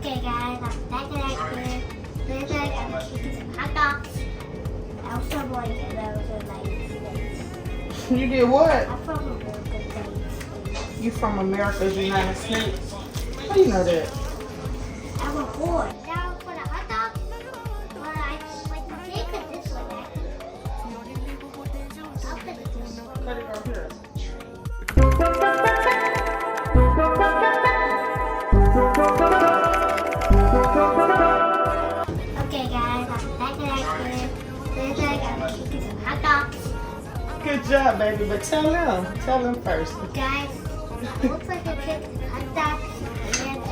Okay guys, I'm back in action. Today I'm making some hot dogs. I also want to get those United States. You did what? I'm from America, United States. You from America's United States? How do you know that? I'm a boy. Now for the hot dogs, well, I like to take it this way. I'll put it this way. Cut it over here. Okay guys, I'm back in action. Today I'm making some hot dogs. Good job, baby. But tell them first. Guys, it looks like a chicken hot dogs and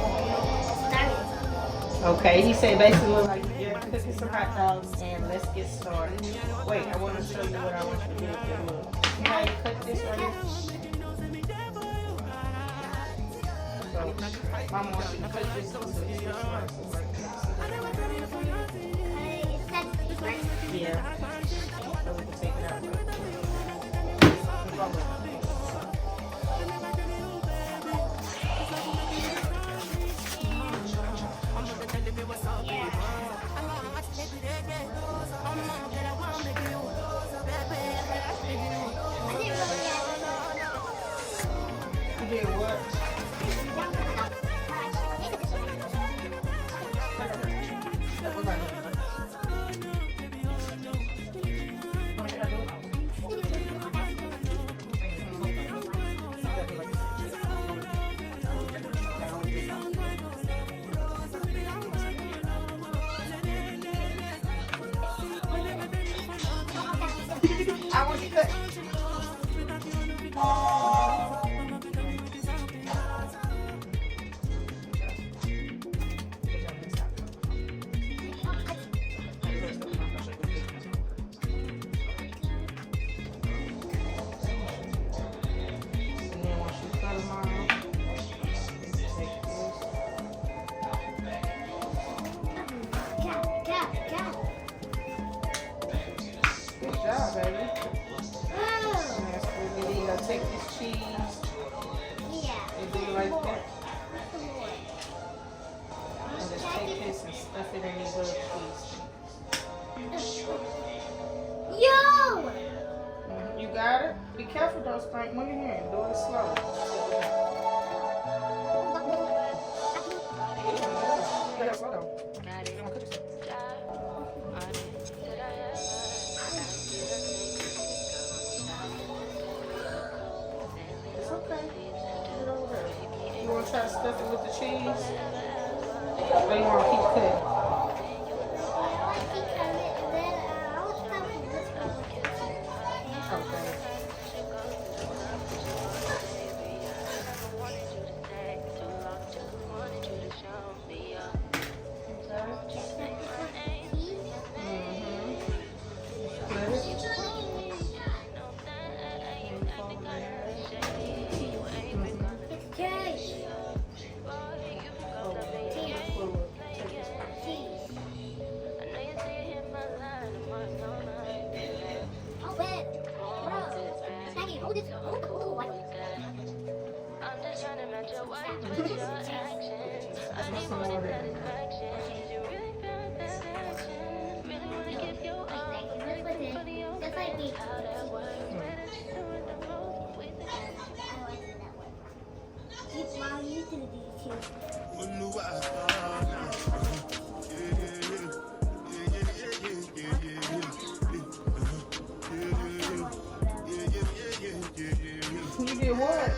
started. Okay, he said basically look like you're cooking some hot dogs and let's get started. Wait, I want to show you what I want you to do with your look. See how you cut this right here? So, Mom wants you to cut this into slices like this. Yeah. So we can take it out. You did what? I want you to cut. Good job, baby. And then you gotta take this cheese and do it like that. And just take this and stuff it in these little cheese. Yo! You got it? Be careful though, Spank. When you're here, do it slow. Slow down. It's okay. Put it over there. You want to try to stuff it with the cheese? Or you want to keep cutting? Okay. You did what?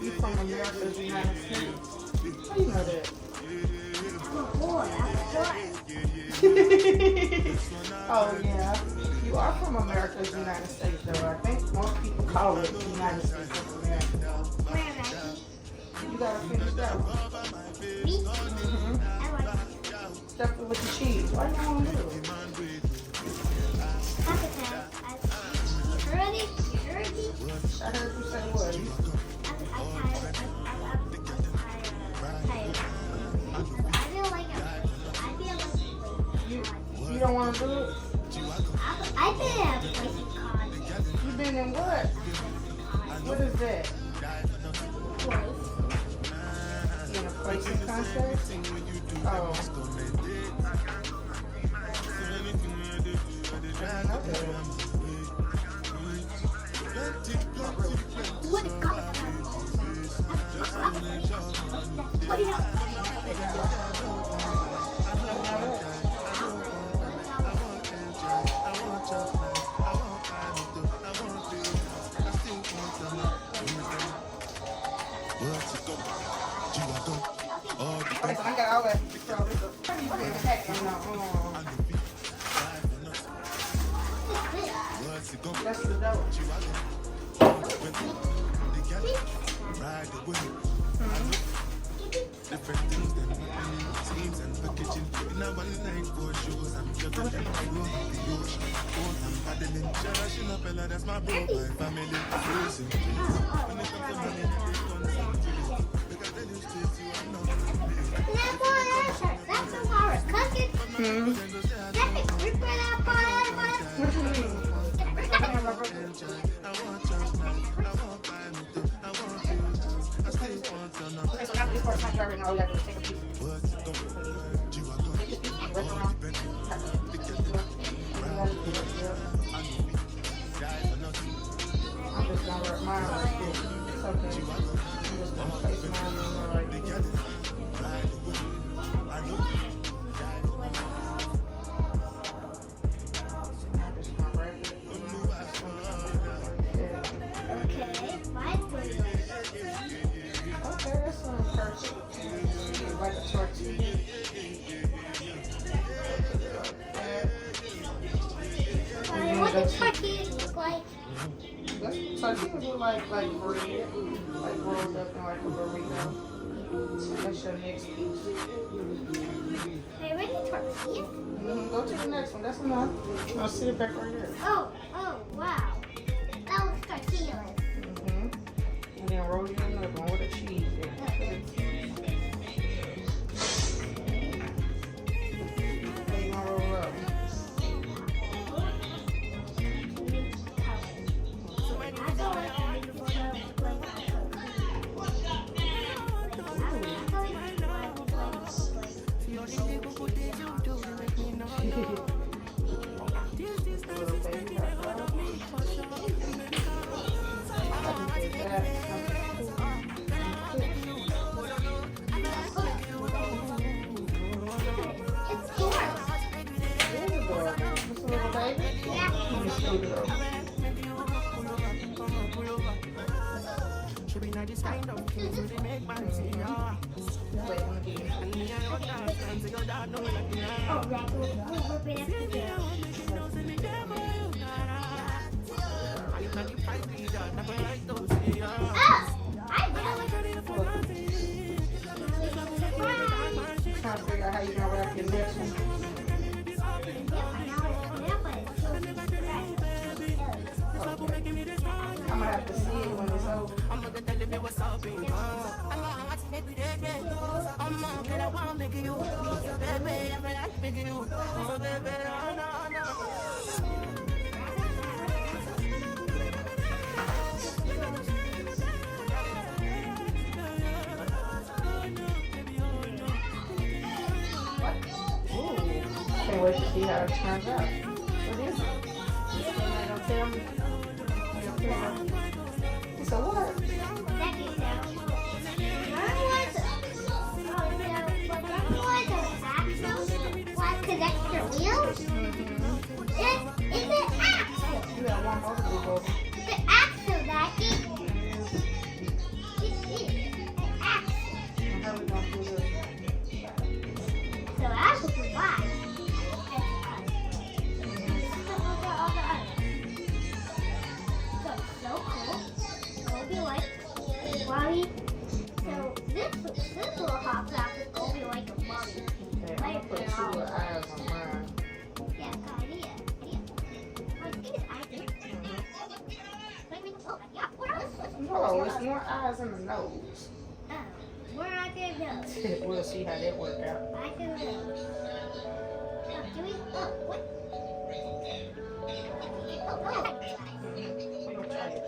You from America's United States? How do you know that? Oh yeah, you are from America's United States though. I think most people call it the United States of America. You gotta finish that one. Stuff it with the cheese. Why do you want to do it? I heard you say what? You don't want to do it? I've been in a place called. You been in what? What is that? Place. In a Placing concepts? Oh. What is going on? What is up? Okay, so I got all that. That's the dough. Different things than teams and packaging. In a one night for shows, I'm jumping like I know the ocean. I'm paddling, Jarashina Bella, that's my bro, my family. Losing dreams. When it comes to money, it's concentrated. Look at the new streets, you are not. That's some power cooking. That's a grip for that part. What you mean? Okay, so after this part, my driving, all you have to take a piece. I'm just gonna work mine like this. It's okay. I'm just gonna place mine in there like this. I'm just gonna wrap it. Okay, mine's pretty good. Okay, that's perfect. Like a tortilla. What does tortillas look like? Tortillas look like bread, like rolled up in like a burrito. That's your next piece. Hey, where's the tortillas? Go to the next one. That's enough. I'll sit it back right here. Oh, wow. That looks tortillas. And then roll you another one with a cheese. How you gonna roll up? Trying to figure out how you're gonna wrap your next one. I'm gonna have to see it when it's over. Can't wait to see how it turns out. What is it? You're gonna tell me? It's a what? Extra wheels? It's an axle. You got one more to go. It's an axle, Daddy. It's an axle. How we gonna do this? So axle is wide. So cool. It'll be like Bobby. So this little hot top is gonna be like a Bobby. Okay, I'm gonna put two little eyes on mine. Yeah, good idea. Like these eyes. Yeah, what else? No, it's more eyes in the nose. Where are their nose? We'll see how that works out. I can nose. Do we? Oh, what? Oh. We're gonna try it.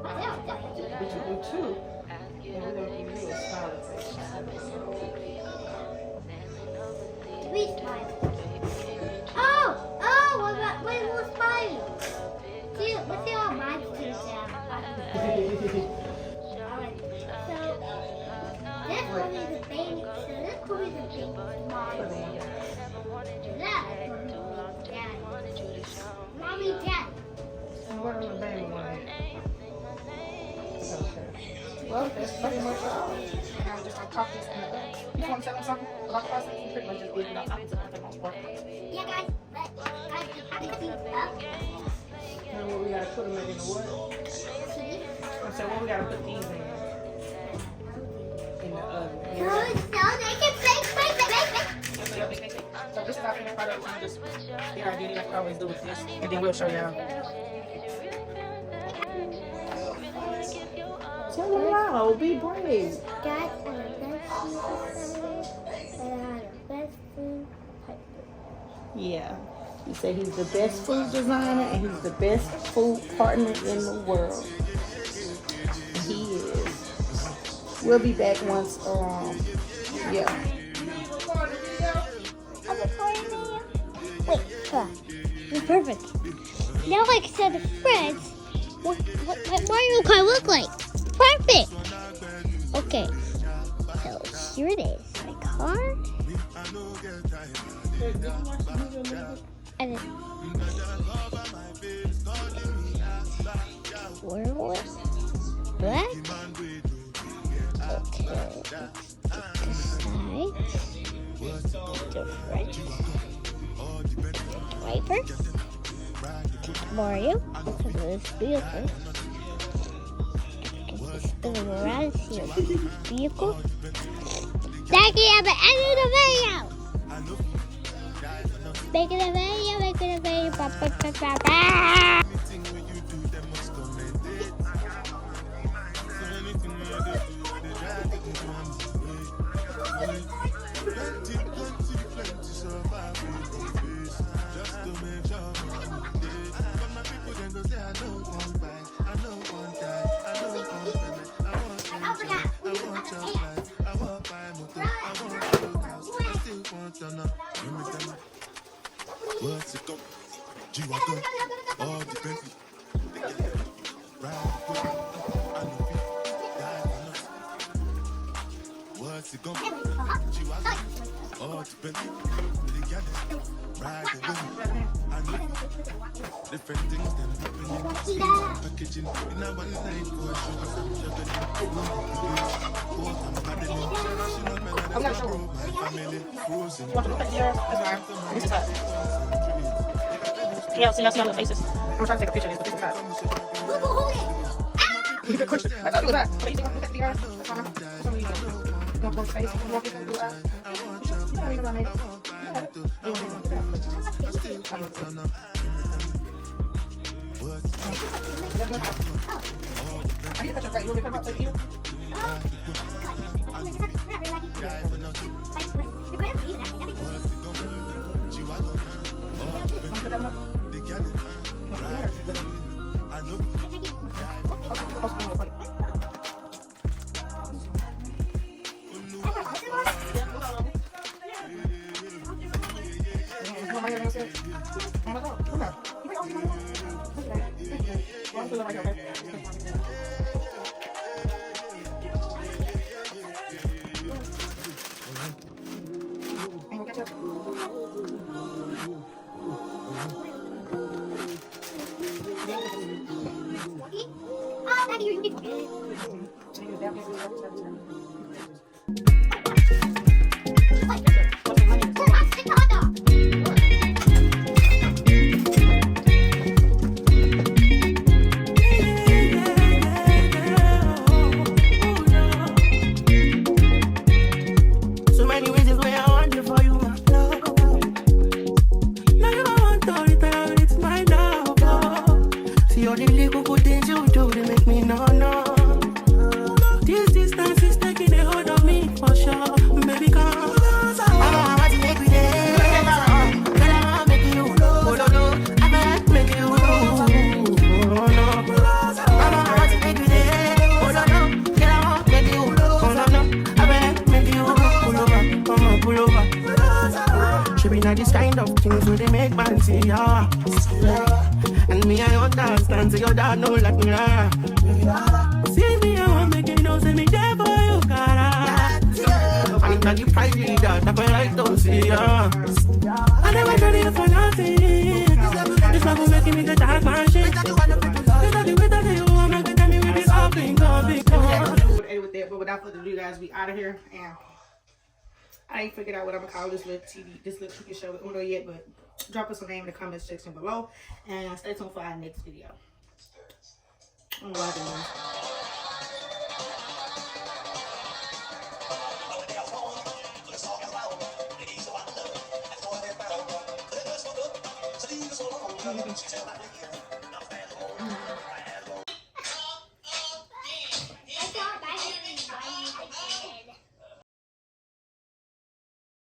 But you do too. And we're going to give you a smiley face. Three smiles. Oh, what about one more smile? See, let's see how mine turns out. So, this one is a baby. So this one is a baby smile. That is daddy. Mommy, daddy. And what are the baby ones? Okay. Well, that's pretty much all. And I'm just going to talk this in the back. You want to tell them something about the process? You pretty much just did it on opposite of the most work. Yeah, guys, you have to keep up. And what we got to put them in the wood? I said, well, we got to put these in the oven. So they can bake. So this is our finished product. I'm just get our duty like I always do with this. And then we'll show y'all. Tell them now, be brave. Guys, I'm the best food and I'm the best food piper. Yeah. He said he's the best food designer and he's the best food partner in the world. He is. We'll be back once, yeah. Wait, you're perfect. Now I can tell the friends what Mario Kart look like. Perfect. Okay, so here it is, my car. And then whirl black. Okay, let's get this side. The front. Wiper. Mario. Look at this vehicle. Spin him around and see your vehicle. Thank you at the end of the video. Making a video, making a video. Ba, ba, ba, ba, ba. What's it go? G-Wagon, all the Bentley. Ride the whip, I know it, die for nothing. What's it go? G-Wagon, all the Bentley. Together, ride the whip, I know it. Different things them happening. Packaging in a one night for sure. Some sugar, I'm paddling. International melody, that's my family. Frozen. This is us. Yeah, see your faces. I'm trying to take a picture of this, but this is us. You can push it. I thought it was that. But you think I'm going to take the don't go face. You walk into the eye. Yeah, you're going to I need to touch your face. You want me to come up to you? All the little good things you do, they make me no. This distance is taking of this kind of things where they make man see ya. And me, I understand, so your dad know like me. See me, I want make you know, say me there for you, cara. And if you privately that, I feel like don't see ya. I never tell you for nothing. This love will make me the dark man shit. You know the way that you want to tell me with this all thing, with that, but without further ado, guys, we out of here. And I ain't figured out what I'm gonna call this little TV, this little cooking show with Uno yet, but drop us a name in the comment section below, and stay tuned for our next video. I'm loving this. Thank you.